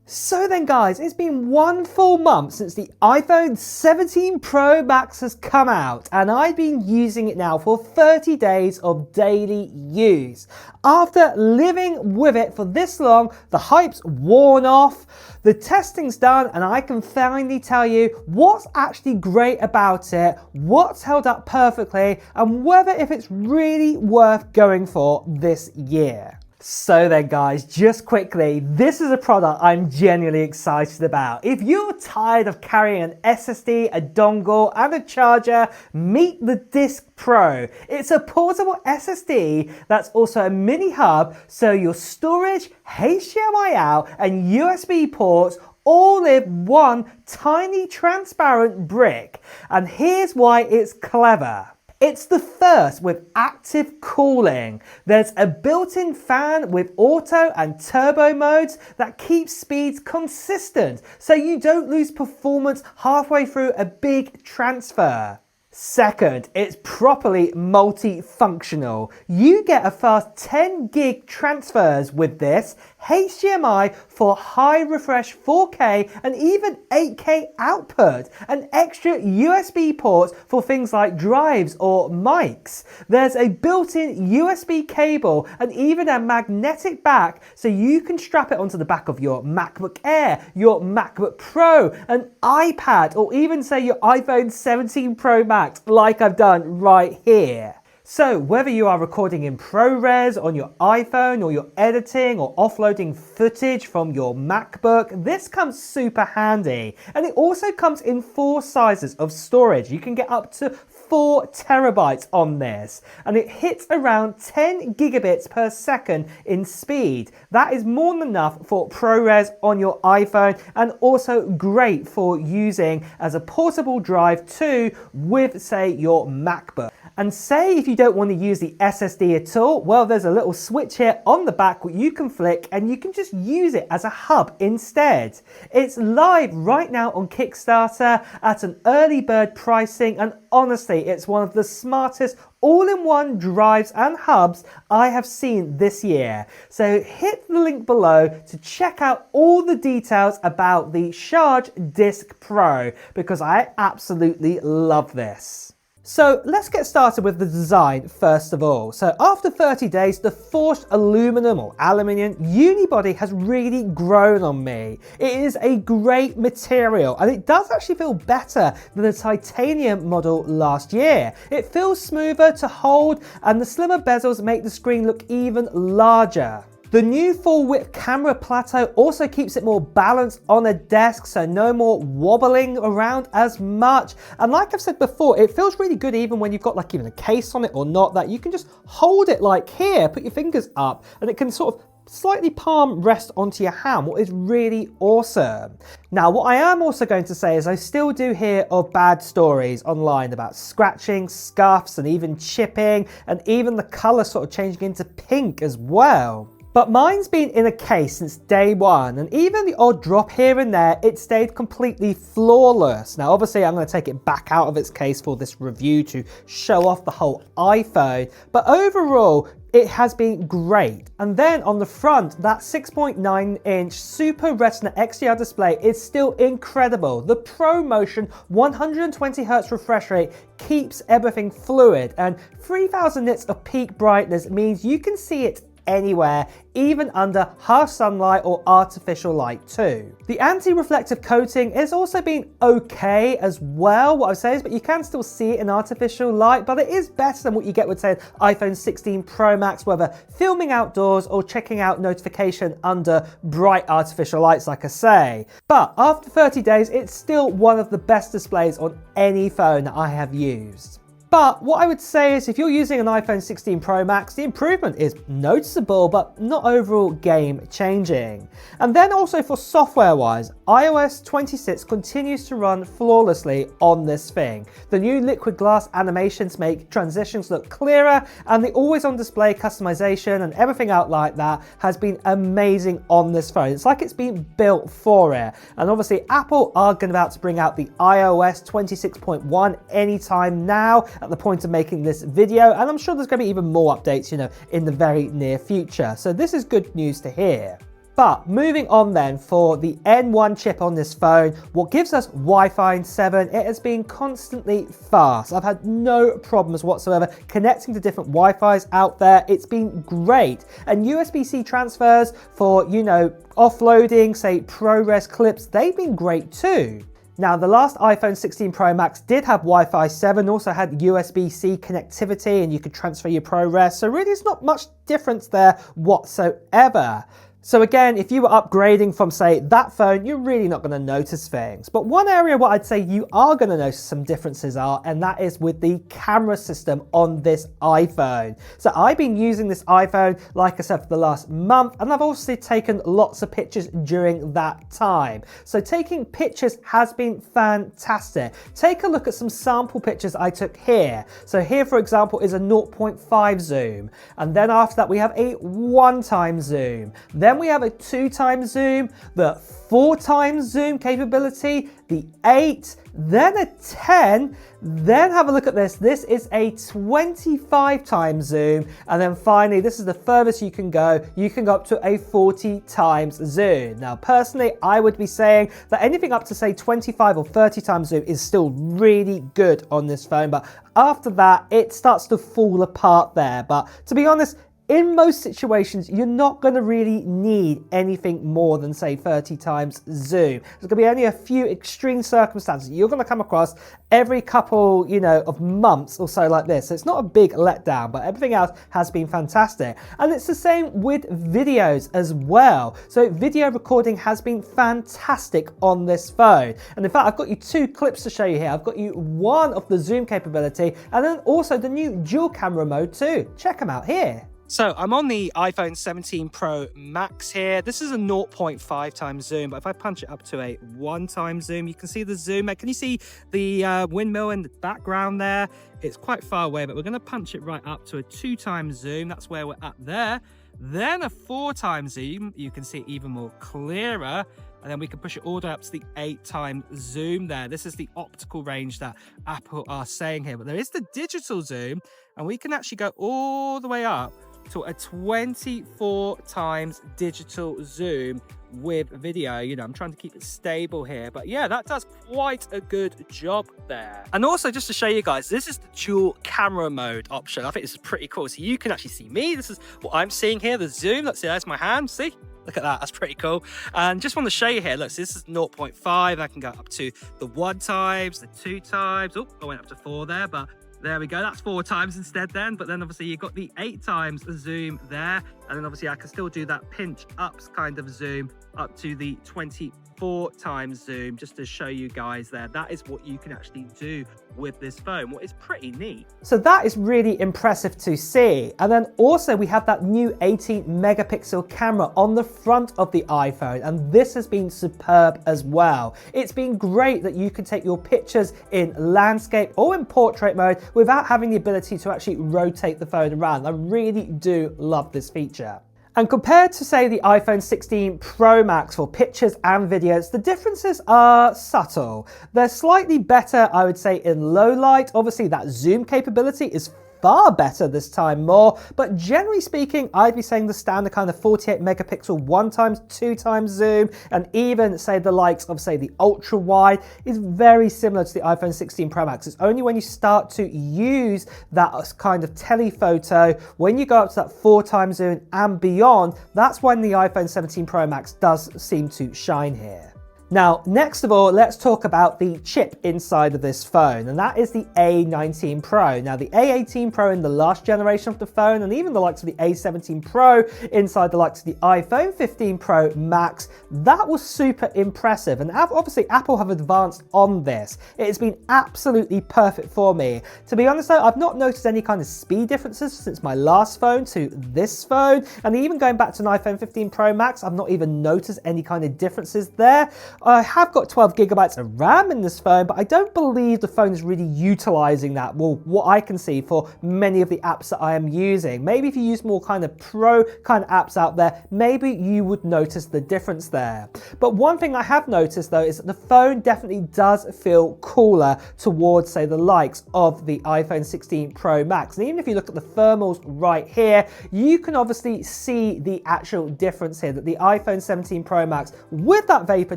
So then guys, it's been 1 full month since the iPhone 17 Pro Max has come out, and I've been using it now for 30 days of daily use. After living with it for this long, the hype's worn off, the testing's done, and I can finally tell you what's actually great about it, what's held up perfectly, and whether if it's really worth going for this year. So then guys, just quickly, this is a product I'm genuinely excited about. If you're tired of carrying an SSD, a dongle and a charger, meet the Disc Pro. It's a portable SSD that's also a mini hub, so your storage, HDMI out and USB ports all in one tiny transparent brick. And here's why it's clever. It's the first with active cooling. There's a built-in fan with auto and turbo modes that keeps speeds consistent so you don't lose performance halfway through a big transfer. Second, it's properly multifunctional. You get a fast 10 gig transfers with this, HDMI for high refresh 4K and even 8K output, and extra USB ports for things like drives or mics. There's a built-in USB cable and even a magnetic back so you can strap it onto the back of your MacBook Air, your MacBook Pro, an iPad, or even say your iPhone 17 Pro Max, like I've done right here. So whether you are recording in ProRes on your iPhone, or you're editing or offloading footage from your MacBook, this comes super handy. And it also comes in 4 sizes of storage. You can get up to 4 terabytes on this, and it hits around 10 gigabits per second in speed. That is more than enough for ProRes on your iPhone, and also great for using as a portable drive too with, say, your MacBook. And say if you don't want to use the SSD at all, well, there's a little switch here on the back where you can flick and you can just use it as a hub instead. It's live right now on Kickstarter at an early bird pricing, and honestly, it's one of the smartest all-in-one drives and hubs I have seen this year. So hit the link below to check out all the details about the Charge Disc Pro, because I absolutely love this. So let's get started with the design first of all. So after 30 days, the forged aluminum or aluminium unibody has really grown on me. It is a great material, and it does actually feel better than the titanium model last year. It feels smoother to hold, and the slimmer bezels make the screen look even larger. The new full width camera plateau also keeps it more balanced on a desk, so no more wobbling around as much. And like I've said before, it feels really good even when you've got like even a case on it or not, that you can just hold it like here, put your fingers up, and it can sort of slightly palm rest onto your hand, what is really awesome. Now, what I am also going to say is I still do hear of bad stories online about scratching, scuffs, and even chipping, and even the color sort of changing into pink as well. But mine's been in a case since day one, and even the odd drop here and there, it stayed completely flawless. Now, obviously, I'm going to take it back out of its case for this review to show off the whole iPhone, but overall, it has been great. And then on the front, that 6.9-inch Super Retina XDR display is still incredible. The ProMotion 120Hz refresh rate keeps everything fluid, and 3000 nits of peak brightness means you can see it anywhere, even under harsh sunlight or artificial light too. The anti-reflective coating has also been okay as well, what I would say is, but you can still see it in artificial light, but it is better than what you get with, say, iPhone 16 Pro Max, whether filming outdoors or checking out notification under bright artificial lights, like I say. But after 30 days, it's still one of the best displays on any phone that I have used. But what I would say is if you're using an iPhone 16 Pro Max, the improvement is noticeable, but not overall game changing. And then also for software wise, iOS 26 continues to run flawlessly on this thing. The new liquid glass animations make transitions look clearer, and the always on display customization and everything out like that has been amazing on this phone. It's like it's been built for it. And obviously Apple are about to bring out the iOS 26.1 anytime now, at the point of making this video, and I'm sure there's going to be even more updates, in the very near future. So this is good news to hear. But moving on then, for the N1 chip on this phone, what gives us Wi-Fi 7, it has been constantly fast. I've had no problems whatsoever connecting to different Wi-Fis out there. It's been great. And USB-C transfers for, offloading, say, ProRes clips, they've been great too. Now, the last iPhone 16 Pro Max did have Wi-Fi 7, also had USB-C connectivity, and you could transfer your ProRes, so really it's not much difference there whatsoever. So again, if you were upgrading from, say, that phone, you're really not going to notice things. But one area where I'd say you are going to notice some differences are, and that is with the camera system on this iPhone. So I've been using this iPhone, like I said, for the last month, and I've also taken lots of pictures during that time. So taking pictures has been fantastic. Take a look at some sample pictures I took here. So here, for example, is a 0.5 zoom. And then after that, we have a 1x zoom. Then we have a 2x zoom, the 4x zoom capability, the 8, then a 10, then have a look at this. This is a 25x zoom, and then finally, this is the furthest you can go. You can go up to a 40x zoom. Now, personally, I would be saying that anything up to, say, 25 or 30x zoom is still really good on this phone, but after that, it starts to fall apart there. But to be honest, in most situations, you're not going to really need anything more than, say, 30x zoom. There's going to be only a few extreme circumstances you're going to come across every couple, of months or so like this. So it's not a big letdown, but everything else has been fantastic. And it's the same with videos as well. So video recording has been fantastic on this phone. And in fact, I've got you two clips to show you here. I've got you one of the zoom capability and then also the new dual camera mode too. Check them out here. So I'm on the iPhone 17 Pro Max here. This is a 0.5x zoom, but if I punch it up to a 1x zoom, you can see the zoom. Can you see the windmill in the background there? It's quite far away, but we're going to punch it right up to a 2x zoom. That's where we're at there. Then a 4x zoom. You can see it even more clearer. And then we can push it all the way up to the 8x zoom there. This is the optical range that Apple are saying here. But there is the digital zoom, and we can actually go all the way up to a 24x digital zoom with video. I'm trying to keep it stable here, but yeah, that does quite a good job there. And also, just to show you guys, this is the dual camera mode option. I think this is pretty cool. So you can actually see me. This is what I'm seeing here, the zoom. Let's see, there's my hand. See? Look at that, that's pretty cool. And just want to show you here, look, so this is 0.5. I can go up to the 1x, the 2x. Oh, I went up to 4 there, but there we go, that's 4x instead then. But then obviously you've got the 8x zoom there. And then obviously I can still do that pinch ups kind of zoom up to the 24x zoom, just to show you guys there. That is what you can actually do with this phone, what is pretty neat. So that is really impressive to see. And then also we have that new 18 megapixel camera on the front of the iPhone, and this has been superb as well. It's been great that you can take your pictures in landscape or in portrait mode without having the ability to actually rotate the phone around. I really do love this feature. And compared to, say, the iPhone 16 Pro Max for pictures and videos, the differences are subtle. They're slightly better, I would say, in low light. Obviously, that zoom capability is far better this time more, but generally speaking, I'd be saying the standard kind of 48 megapixel 1x, 2x zoom, and even say the likes of, say, the ultra wide is very similar to the iPhone 16 Pro Max. It's only when you start to use that kind of telephoto, when you go up to that 4x zoom and beyond, that's when the iPhone 17 Pro Max does seem to shine here. Now, next of all, let's talk about the chip inside of this phone, and that is the A19 Pro. Now, the A18 Pro in the last generation of the phone, and even the likes of the A17 Pro inside the likes of the iPhone 15 Pro Max, that was super impressive. And obviously, Apple have advanced on this. It has been absolutely perfect for me. To be honest though, I've not noticed any kind of speed differences since my last phone to this phone, and even going back to an iPhone 15 Pro Max, I've not even noticed any kind of differences there. I have got 12 gigabytes of RAM in this phone, but I don't believe the phone is really utilizing that, well, what I can see for many of the apps that I am using. Maybe if you use more kind of pro kind of apps out there, maybe you would notice the difference there. But one thing I have noticed though is that the phone definitely does feel cooler towards, say, the likes of the iPhone 16 Pro Max. And even if you look at the thermals right here, you can obviously see the actual difference here, that the iPhone 17 Pro Max with that vapor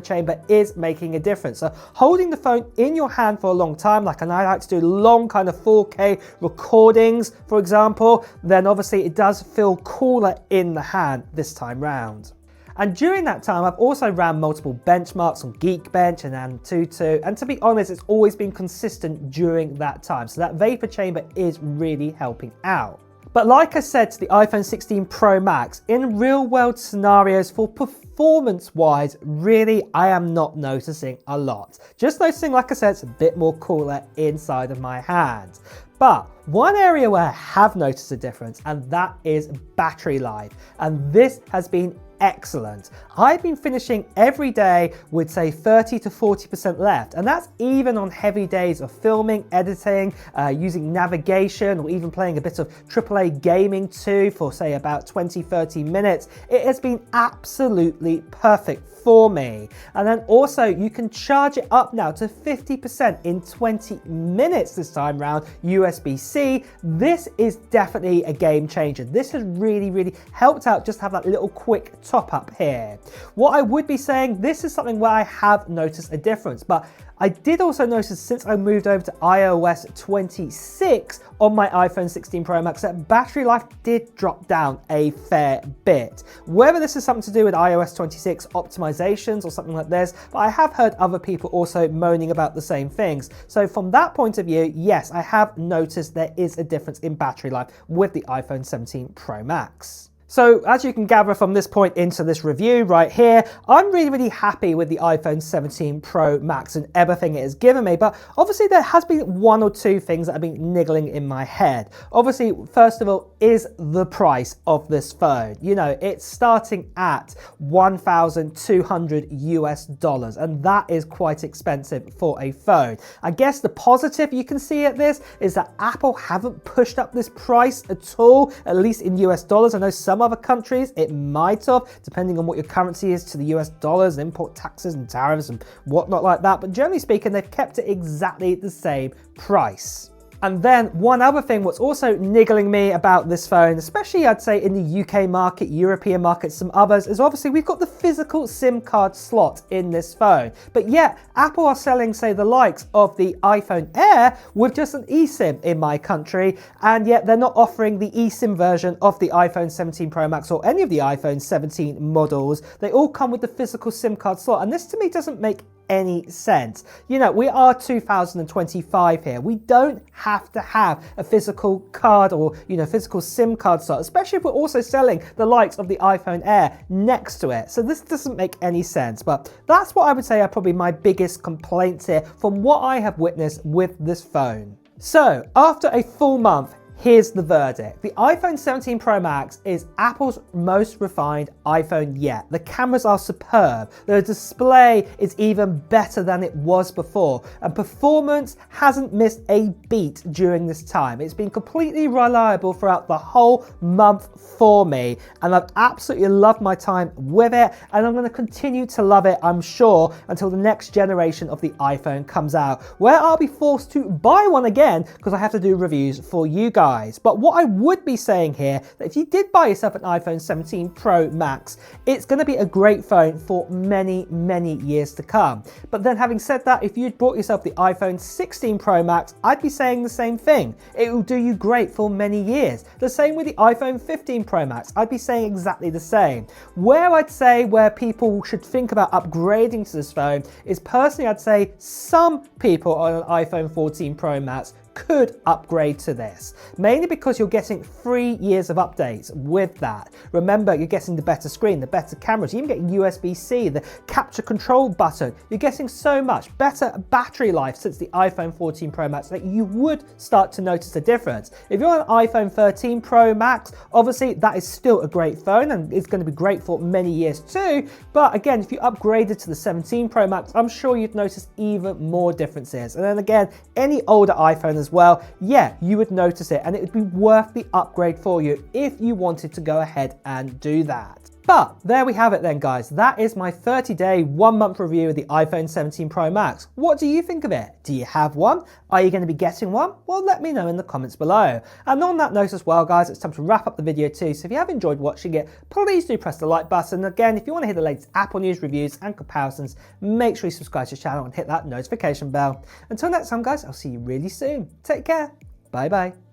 chamber is making a difference. So holding the phone in your hand for a long time, like I like to do long kind of 4K recordings, for example, then obviously it does feel cooler in the hand this time round. And during that time, I've also ran multiple benchmarks on Geekbench and Antutu, and to be honest, it's always been consistent during that time. So that vapor chamber is really helping out. But like I said to the iPhone 16 Pro Max, in real world scenarios for performance wise, really I am not noticing a lot. Just noticing, like I said, it's a bit more cooler inside of my hand. But one area where I have noticed a difference, and that is battery life. And this has been excellent. I've been finishing every day with say 30 to 40% left, and that's even on heavy days of filming, editing, using navigation, or even playing a bit of AAA gaming too for say about 20-30 minutes. It has been absolutely perfect for me. And then also you can charge it up now to 50% in 20 minutes this time round, USB-C. This is definitely a game changer. This has really helped out, just have that little quick top up here. What I would be saying, this is something where I have noticed a difference, but I did also notice since I moved over to iOS 26 on my iPhone 16 Pro Max that battery life did drop down a fair bit. Whether this is something to do with iOS 26 optimizations or something like this, but I have heard other people also moaning about the same things. So from that point of view, yes, I have noticed there is a difference in battery life with the iPhone 17 Pro Max. So as you can gather from this point into this review right here, I'm really happy with the iPhone 17 Pro Max and everything it has given me, but obviously there has been one or two things that have been niggling in my head. Obviously, first of all, is the price of this phone. You know, it's starting at $1,200 and that is quite expensive for a phone. I guess the positive you can see at this is that Apple haven't pushed up this price at all, at least in US dollars. I know some other countries it might have, depending on what your currency is to the US dollars, import taxes and tariffs and whatnot like that, but generally speaking they've kept it exactly the same price. And then one other thing, what's also niggling me about this phone, especially I'd say in the UK market, European market, some others, is obviously we've got the physical SIM card slot in this phone. But yet Apple are selling, say, the likes of the iPhone Air with just an eSIM in my country, and yet they're not offering the eSIM version of the iPhone 17 Pro Max or any of the iPhone 17 models. They all come with the physical SIM card slot, and this to me doesn't make any sense. You know, we are 2025 here. We don't have to have a physical card or, you know, physical SIM card slot, especially if we're also selling the likes of the iPhone Air next to it. So this doesn't make any sense, but that's what I would say are probably my biggest complaints here from what I have witnessed with this phone. So after a full month, here's the verdict. The iPhone 17 Pro Max is Apple's most refined iPhone yet. The cameras are superb. The display is even better than it was before. And performance hasn't missed a beat during this time. It's been completely reliable throughout the whole month for me. And I've absolutely loved my time with it. And I'm going to continue to love it, I'm sure, until the next generation of the iPhone comes out, where I'll be forced to buy one again because I have to do reviews for you guys. But what I would be saying here, that if you did buy yourself an iPhone 17 Pro Max, it's going to be a great phone for many years to come. But then having said that, if you'd bought yourself the iPhone 16 Pro Max, I'd be saying the same thing. It will do you great for many years. The same with the iPhone 15 Pro Max, I'd be saying exactly the same. Where I'd say where people should think about upgrading to this phone is, personally I'd say some people on an iPhone 14 Pro Max could upgrade to this, mainly because you're getting 3 years of updates with that. Remember, you're getting the better screen, the better cameras, you even get USB-C, the capture control button. You're getting so much better battery life since the iPhone 14 Pro Max that you would start to notice a difference. If you're on an iPhone 13 Pro Max, obviously that is still a great phone and it's going to be great for many years too. But again, if you upgraded to the 17 Pro Max, I'm sure you'd notice even more differences. And then again, any older iPhone as well, yeah, you would notice it and it would be worth the upgrade for you if you wanted to go ahead and do that. But there we have it then, guys. That is my 30-day, 1-month review of the iPhone 17 Pro Max. What do you think of it? Do you have one? Are you going to be getting one? Well, let me know in the comments below. And on that note as well, guys, it's time to wrap up the video too. So if you have enjoyed watching it, please do press the like button. Again, if you want to hear the latest Apple news, reviews and comparisons, make sure you subscribe to the channel and hit that notification bell. Until next time, guys, I'll see you really soon. Take care. Bye-bye.